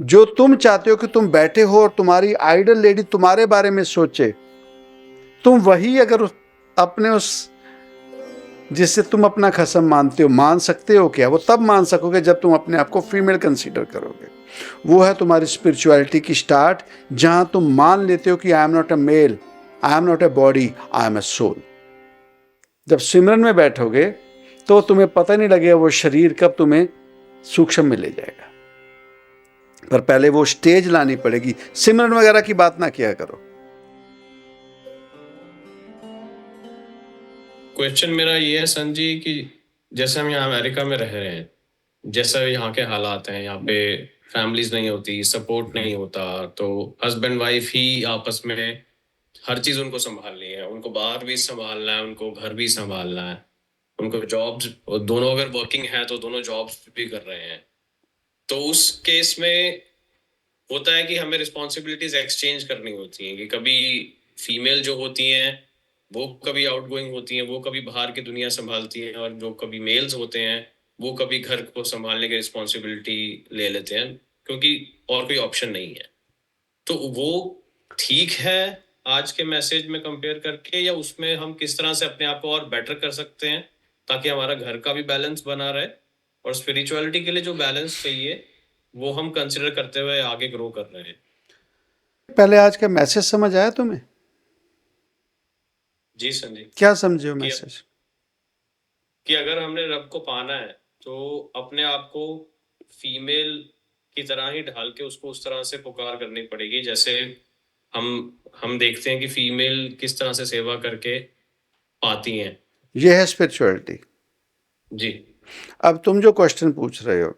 जो तुम चाहते हो कि तुम बैठे हो और तुम्हारी आइडल लेडी तुम्हारे बारे में सोचे, तुम वही अगर अपने उस जिससे तुम अपना खसम मानते हो मान सकते हो क्या? वो तब मान सकोगे जब तुम अपने आप को फीमेल कंसीडर करोगे। वो है तुम्हारी स्पिरिचुअलिटी की स्टार्ट, जहां तुम मान लेते हो कि I am not a male, I am not a body, I am a soul. जब सिमरन में बैठोगे तो तुम्हें पता नहीं लगेगा वो शरीर कब तुम्हें सूक्ष्म में ले जाएगा, पर पहले वो स्टेज लानी पड़ेगी। सिमरन वगैरह की बात ना किया करो। क्वेश्चन मेरा ये है संजी कि जैसे हम यहाँ अमेरिका में रह रहे हैं, जैसा यहाँ के हालात हैं, यहाँ पे फैमिलीज नहीं होती, सपोर्ट नहीं होता, तो हस्बैंड वाइफ ही आपस में हर चीज उनको संभालनी है, उनको बाहर भी संभालना है, उनको घर भी संभालना है, उनको जॉब्स, दोनों अगर वर्किंग है तो दोनों जॉब्स भी कर रहे हैं। तो उस केस में होता है कि हमें रिस्पॉन्सिबिलिटीज एक्सचेंज करनी होती हैं कि कभी फीमेल जो होती हैं वो कभी आउटगोइंग होती हैं, वो कभी बाहर की दुनिया संभालती हैं, और जो कभी मेल्स होते हैं वो कभी घर को संभालने की रिस्पॉन्सिबिलिटी ले लेते हैं, क्योंकि और कोई ऑप्शन नहीं है। तो वो ठीक है आज के मैसेज में कंपेयर करके, या उसमें हम किस तरह से अपने आप को और बेटर कर सकते हैं ताकि हमारा घर का भी बैलेंस बना रहे, और स्पिरिचुअलिटी के लिए जो बैलेंस चाहिए वो हम कंसिडर करते हुए आगे ग्रो कर रहे हैं। पहले आज का मैसेज समझ आया तुम्हें? जी संजय। क्या समझे हो कि मैसेज? कि अगर हमने रब को पाना है तो अपने आप को फीमेल की तरह ही ढाल के उसको उस तरह से पुकार करनी पड़ेगी, जैसे हम हम देखते हैं कि फीमेल किस तरह से सेवा करके पाती हैं। ये है स्पिरिचुअलिटी। जी। अब तुम जो क्वेश्चन पूछ रहे हो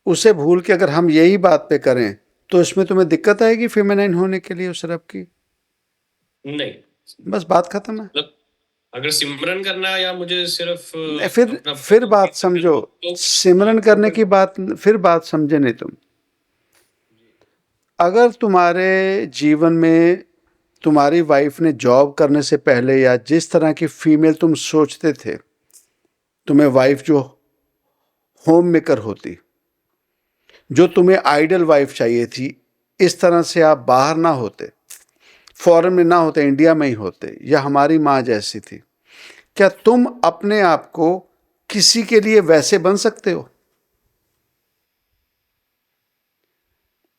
उसे भूल के अगर हम यही बात पे करें तो इसमें तुम्हें दिक्कत आएगी फेमिनाइन होने के लिए उस रब की? नहीं, बस बात खत्म है। मतलब अगर सिमरन करना है या मुझे सिर्फ फिर अपना फिर बात समझो। तो सिमरन हाँ, तो करने फिर की बात, फिर बात समझे नहीं तुम। अगर तुम्हारे जीवन में तुम्हारी वाइफ ने जॉब करने से पहले या जिस तरह की फीमेल तुम सोचते थे, तुम्हें वाइफ जो होम मेकर होती, जो तुम्हें आइडल वाइफ चाहिए थी, इस तरह से आप बाहर ना होते, फॉरेन में ना होते, इंडिया में ही होते, या हमारी माँ जैसी थी, क्या तुम अपने आप को किसी के लिए वैसे बन सकते हो?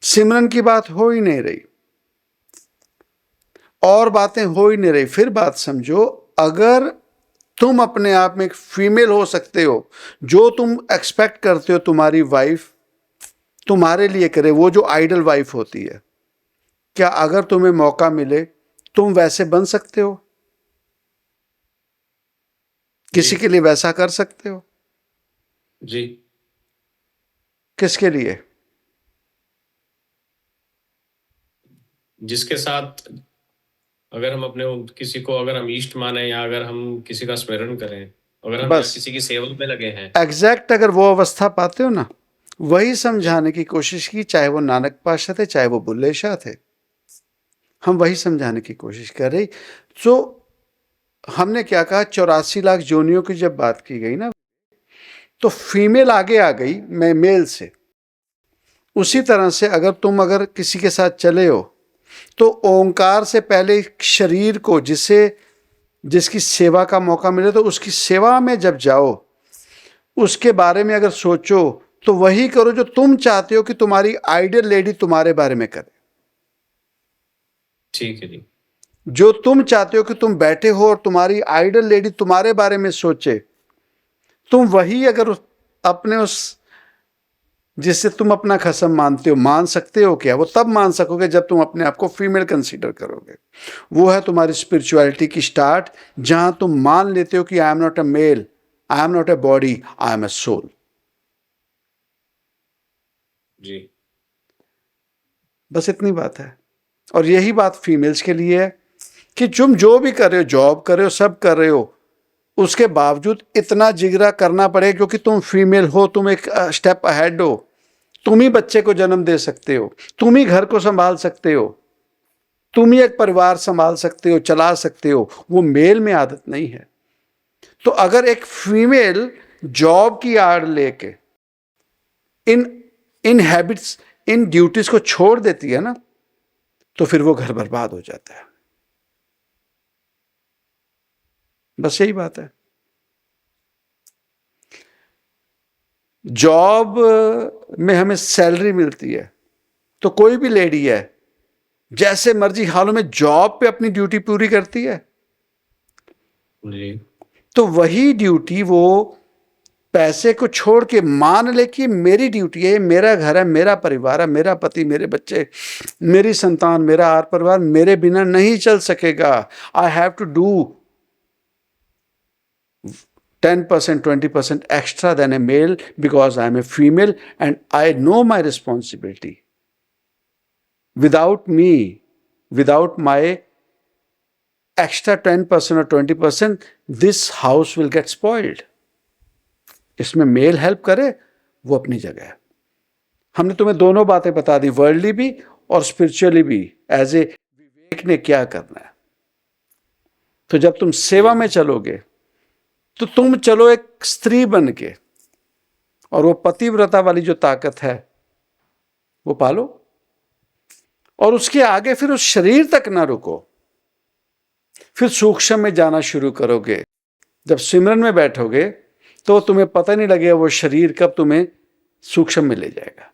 सिमरन की बात हो ही नहीं रही, और बातें हो ही नहीं रही। फिर बात समझो, अगर तुम अपने आप में एक फीमेल हो सकते हो, जो तुम एक्सपेक्ट करते हो तुम्हारी वाइफ तुम्हारे लिए करे, वो जो आइडल वाइफ होती है, क्या अगर तुम्हें मौका मिले तुम वैसे बन सकते हो? जी। किसी के लिए वैसा कर सकते हो? जी। किसके लिए? जिसके साथ अगर हम अपने किसी को अगर हम इष्ट माने, या अगर हम किसी का स्मरण करें, अगर हम यहाँ बस किसी की सेवा में लगे हैं। एग्जैक्ट अगर वो अवस्था पाते हो ना, वही समझाने की कोशिश की, चाहे वो नानक पातशाह थे, चाहे वो बुल्ले शाह थे। हम वही समझाने की कोशिश कर रही। तो हमने क्या कहा, 84 लाख जोनियों की जब बात की गई ना, तो फीमेल आगे आ गई मैं मेल से। उसी तरह से अगर किसी के साथ चले हो तो ओंकार से पहले शरीर को जिसकी सेवा का मौका मिले तो उसकी सेवा में जब जाओ, उसके बारे में अगर सोचो तो वही करो जो तुम चाहते हो कि तुम्हारी आइडियल लेडी तुम्हारे बारे में करे। ठीक है जी। जो तुम चाहते हो कि तुम बैठे हो और तुम्हारी आइडियल लेडी तुम्हारे बारे में सोचे, तुम वही अगर अपने उस जिससे तुम अपना खसम मानते हो मान सकते हो क्या? वो तब मान सकोगे जब तुम अपने आप को फीमेल कंसीडर करोगे। वो है तुम्हारी स्पिरिचुअलिटी की स्टार्ट, जहां तुम मान लेते हो कि I am not a male, I am not a body, I am a soul. जी। बस इतनी बात है। और यही बात फीमेल्स के लिए है कि तुम जो भी कर रहे हो, जॉब कर रहे हो, सब कर रहे हो, उसके बावजूद इतना जिगरा करना पड़ेगा क्योंकि तुम फीमेल हो, तुम एक स्टेप अहेड हो। तुम ही बच्चे को जन्म दे सकते हो, तुम ही घर को संभाल सकते हो, तुम ही एक परिवार संभाल सकते हो, चला सकते हो। वो मेल में आदत नहीं है। तो अगर एक फीमेल जॉब की आड़ लेके इन इन हैबिट्स इन ड्यूटीज को छोड़ देती है ना, तो फिर वो घर बर्बाद हो जाता है। बस यही बात है। जॉब में हमें सैलरी मिलती है, तो कोई भी लेडी है जैसे मर्जी हालों में जॉब पे अपनी ड्यूटी पूरी करती है। जी। तो वही ड्यूटी वो पैसे को छोड़ के मान ले कि मेरी ड्यूटी है, मेरा घर है, मेरा परिवार है, मेरा पति, मेरे बच्चे, मेरी संतान, मेरा आर परिवार मेरे बिना नहीं चल सकेगा। I have to do 10%, 20% extra than a male because I am a female and I know my responsibility. Without me, without my extra 10% or 20%, this house will get spoiled. इसमें मेल हेल्प करे वो अपनी जगह है। हमने तुम्हें दोनों बातें बता दी, वर्ल्डली भी और स्पिरिचुअली भी, एज ए विवेक ने क्या करना है। तो जब तुम सेवा में चलोगे तो तुम चलो एक स्त्री बन के, और वो पतिव्रता वाली जो ताकत है वो पालो, और उसके आगे फिर उस शरीर तक ना रुको, फिर सूक्ष्म में जाना शुरू करोगे। जब सिमरन में बैठोगे तो तुम्हें पता नहीं लगेगा वो शरीर कब तुम्हें सूक्ष्म में ले जाएगा,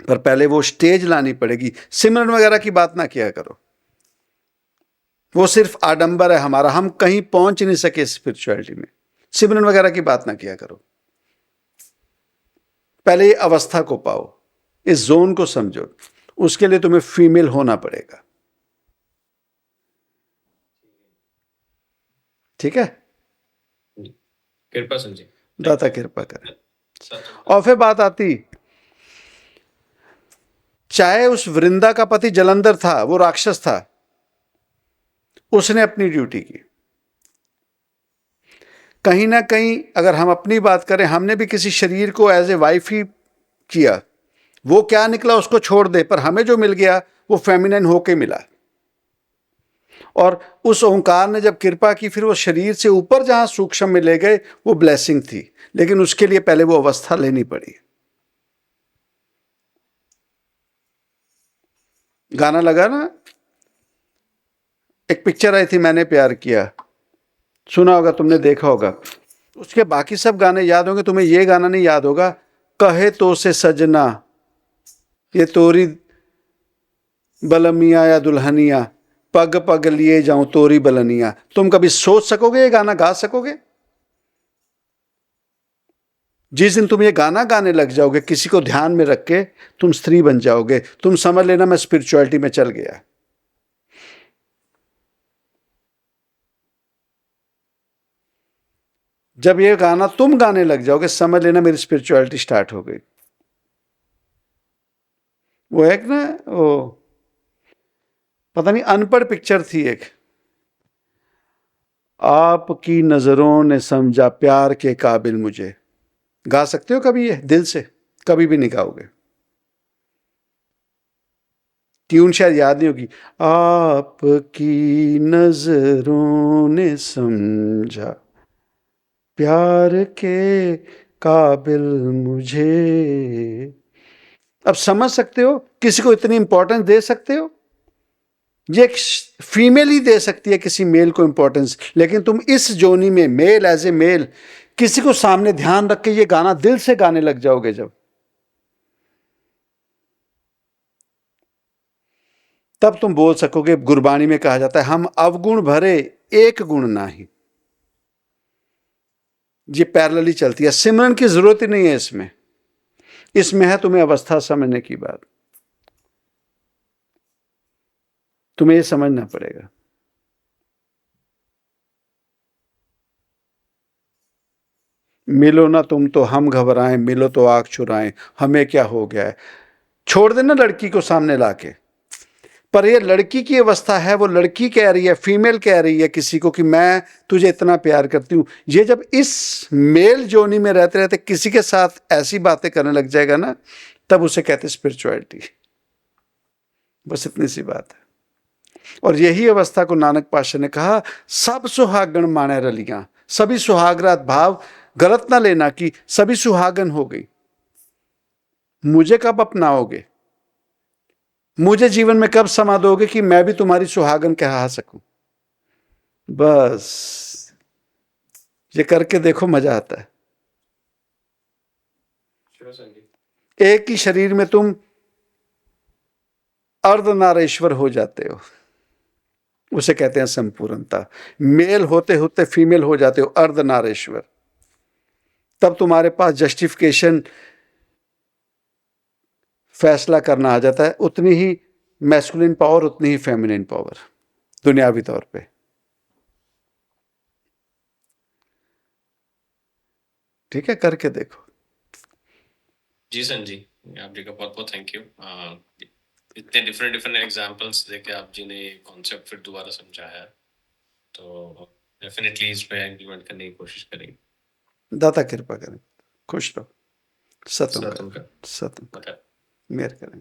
पर पहले वो स्टेज लानी पड़ेगी। सिमरन वगैरह की बात ना किया करो, वो सिर्फ आडंबर है हमारा, हम कहीं पहुंच नहीं सके स्पिरिचुअलिटी में। सिमरन वगैरह की बात ना किया करो, पहले ये अवस्था को पाओ, इस जोन को समझो। उसके लिए तुम्हें फीमेल होना पड़ेगा, ठीक है? कृपा संजी, दाता कृपा करे। और फिर बात आती, चाहे उस वृंदा का पति जलंधर था, वो राक्षस था, उसने अपनी ड्यूटी की। कहीं ना कहीं अगर हम अपनी बात करें, हमने भी किसी शरीर को एज ए वाइफ ही किया, वो क्या निकला उसको छोड़ दे, पर हमें जो मिल गया वो फेमिनिन होके मिला। और उस ओंकार ने जब कृपा की, फिर वो शरीर से ऊपर जहां सूक्ष्म में ले गए, वो ब्लेसिंग थी, लेकिन उसके लिए पहले वो अवस्था लेनी पड़ी। गाना लगा ना, एक पिक्चर आई थी मैंने प्यार किया, सुना होगा तुमने, देखा होगा। उसके बाकी सब गाने याद होंगे, तुम्हें ये गाना नहीं याद होगा, कहे तो से सजना ये तोरी बलमिया या दुल्हनिया, पग पग लिए जाऊं तोरी बलनिया। तुम कभी सोच सकोगे ये गाना गा सकोगे? जिस दिन तुम ये गाना गाने लग जाओगे, किसी को ध्यान में रख के, तुम स्त्री बन जाओगे। तुम समझ लेना मैं स्पिरिचुअलिटी में चल गया। जब ये गाना तुम गाने लग जाओगे, समझ लेना मेरी स्पिरिचुअलिटी स्टार्ट हो गई। वो एक ना, वो पता नहीं अनपढ़ पिक्चर थी एक, आपकी नजरों ने समझा प्यार के काबिल मुझे। गा सकते हो कभी ये दिल से? कभी भी नहीं गाओगे, ट्यून शायद याद नहीं होगी। आपकी नजरों ने समझा प्यार के काबिल मुझे। अब समझ सकते हो, किसी को इतनी इंपॉर्टेंस दे सकते हो? ये एक फीमेल ही दे सकती है किसी मेल को इंपॉर्टेंस, लेकिन तुम इस जोनी में मेल एज ए मेल किसी को सामने ध्यान रख के ये गाना दिल से गाने लग जाओगे, जब तब तुम बोल सकोगे। गुरबाणी में कहा जाता है, हम अवगुण भरे एक गुण नाही। ये पैरेलली चलती है, सिमरन की जरूरत ही नहीं है इसमें। इसमें है तुम्हें अवस्था समझने की बात, तुम्हें ये समझना पड़ेगा। मिलो ना तुम तो हम घबराएं, मिलो तो आग चुराएं, हमें क्या हो गया है। छोड़ देना लड़की को सामने लाके, पर ये लड़की की अवस्था है, वो लड़की कह रही है, फीमेल कह रही है किसी को कि मैं तुझे इतना प्यार करती हूं। ये जब इस मेल जोनी में रहते रहते किसी के साथ ऐसी बातें करने लग जाएगा ना, तब उसे कहते स्पिरिचुअलिटी। बस इतनी सी बात है। और यही अवस्था को नानक पातशाह ने कहा, सब सुहागन माने रलियां। सभी सुहागरात भाव गलत ना लेना कि सभी सुहागन हो गई, मुझे कब अपनाओगे, मुझे जीवन में कब समा दोगे कि मैं भी तुम्हारी सुहागन कहा सकूं। बस ये करके देखो, मजा आता है। Sure, संजीव। एक ही शरीर में तुम अर्धनारीश्वर हो जाते हो, उसे कहते हैं संपूर्णता। मेल होते होते फीमेल हो जाते हो, अर्धनारीश्वर। तब तुम्हारे पास जस्टिफिकेशन, फैसला करना आ जाता है। उतनी ही मैस्कुलिन पावर, उतनी ही फेमिनिन पावर दुनियावी तौर पे। ठीक है, करके देखो। जी संजीव, आप जी का बहुत बहुत थैंक यू। इतने डिफरेंट डिफरेंट एग्जांपल्स देके आप जी ने कॉन्सेप्ट फिर दोबारा समझाया है, तो डेफिनेटली इस पे इम्प्लीमेंट करने की कोशिश करेंगे। दाता कृपा करें, खुश रहो, सतम सतम करें, का सतम मतलब मेहर करें।